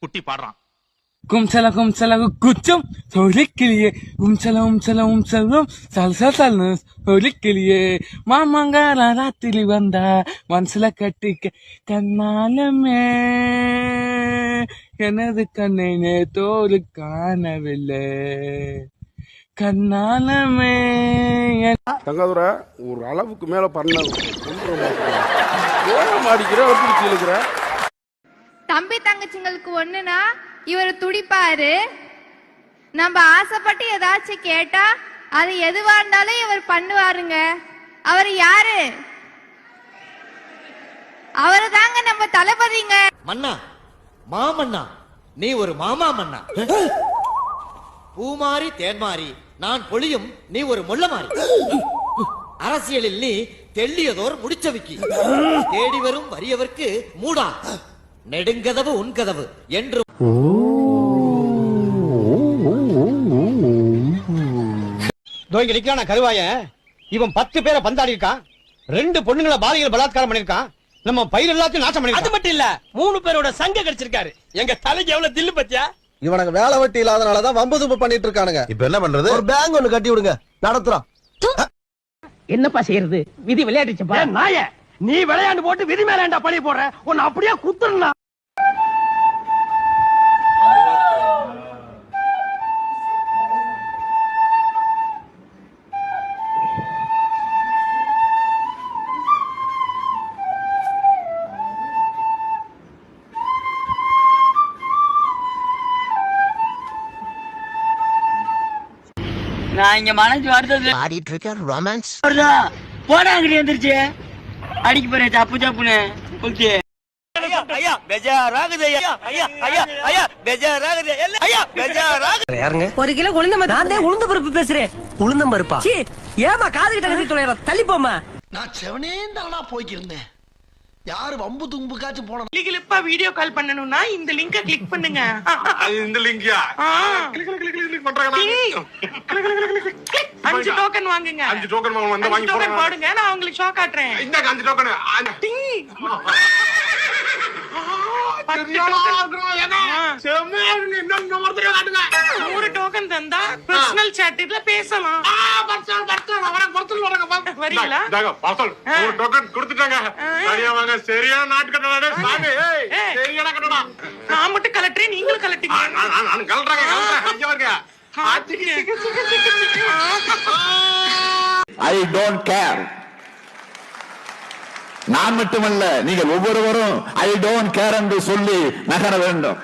குட்டி பாடுறான். கும்சல கும்சல குச்சம் சொலிக்கிளியே கும்சலம் சல்சல்னு சொலிக்கிளியே மாமங்கார ராத்திரி வந்தா மனசுல கட்டிக்க கண்ணாலமே எனது கண்ணை தோறு காணவில்லை கண்ணாலமே. தங்காதுரை ஒரு அளவுக்கு மேல பண்ண மாடிக்கிற தம்பி தங்கச்சிங்களுக்கு ஒண்ணுனா இவர் துடிப்பாரு. நம்ம ஆசைப்பட்டு ஏதாச்சும் கேட்டா அது எதுவா இருந்தாலும் இவர் பண்ணுவாருங்க. அவர் யாரு? அவரு தாங்க நம்ம தளபதிங்க. மன்னா மாமன்னா நீ ஒரு மாமா மன்னா. பூமாரி தேன்மாரி நான் பொழியும் நீ ஒரு முள்ள மாறி. அரசியலில் நீ தெள்ளியதோர் முடிச்சவிக்கி. தேடி வரும் வறியவர்க்கு மூடா நெடுங்கதவு உன்கதவு என்று. கருவாய இவன் 10 பேரை பந்தாடி இருக்கான். 2 பொண்ணுங்களை பாலியல் பலாத்காரம் பண்ணிருக்கான். நம்ம பயிர் எல்லாத்தையும் நாசம் பண்ணி. அது மட்டும் இல்ல 3 பேரோட சங்க கிடைச்சிருக்காரு. எங்க தலைக்கு எவ்வளவு தில்லு பத்தியா. இவனுக்கு வேலை வெட்டி இல்லாதனாலதான் வம்பு தும்பு பண்ணிட்டு இருக்கானுங்க. இப்ப என்ன பண்றது? ஒரு பேங்க் ஒண்ணு கட்டி விடுங்க, நடத்துறோம். என்னப்பா செய்யறது? விதி விளையாடுச்சுப்பா. நாய நீ விளையாண்டு போட்டு விதி மேலேண்டா பழி போடுற. உன்னை அப்படியே குத்துறா. நான் இங்க மனசு வருது ஆடிட்டு இருக்க ரொமான்ஸ் போடா அங்கிட்டு வந்துருச்சு அடிக்க போறேன் சப்பு சப்புன்னு ஓகே. ஒரு கிலோ உளுந்த பருப்பு பேசுறேன். உளுந்தம் பருப்பா? ஏமா காது கிட்ட கட்டி தொலைற தள்ளி போமா. நான் செவனேந்தானா போய்க்கிருந்தேன். யாரு வம்பு தும்புக்காச்சும் போன கிளிப்பா வீடியோ கால் பண்ணணும்னா இந்த லிங்கை கிளிக் பண்ணுங்க. இந்த லிங்க்யா? 5 டோக்கன் வாங்குங்க. 5 டோக்கன் வந்து வாங்கி போடுங்க. நான் உங்களுக்கு ஷோ காட்டுறேன். இந்த 5 டோக்கன் 100 டோக்கன் தந்தா பர்சனல் சாட்ல பேசலாம். வரீங்களா? ஒரு டோக்கன் கொடுத்துட்டாங்க. சரியா வாங்க. சரியான நாட்டு கட்டடா சாமி. சரியான கட்டடா. நான் மட்டும் கலெக்டர், நீங்களும் கலெக்டீங்க. நான் கலெக்டர் இங்க வாங்க. I don't care. நான் மட்டுமல்ல, நீங்கள் ஒவ்வொருவரும் ஐ டோன்ட் கேர் என்று சொல்லி நகர வேண்டும்.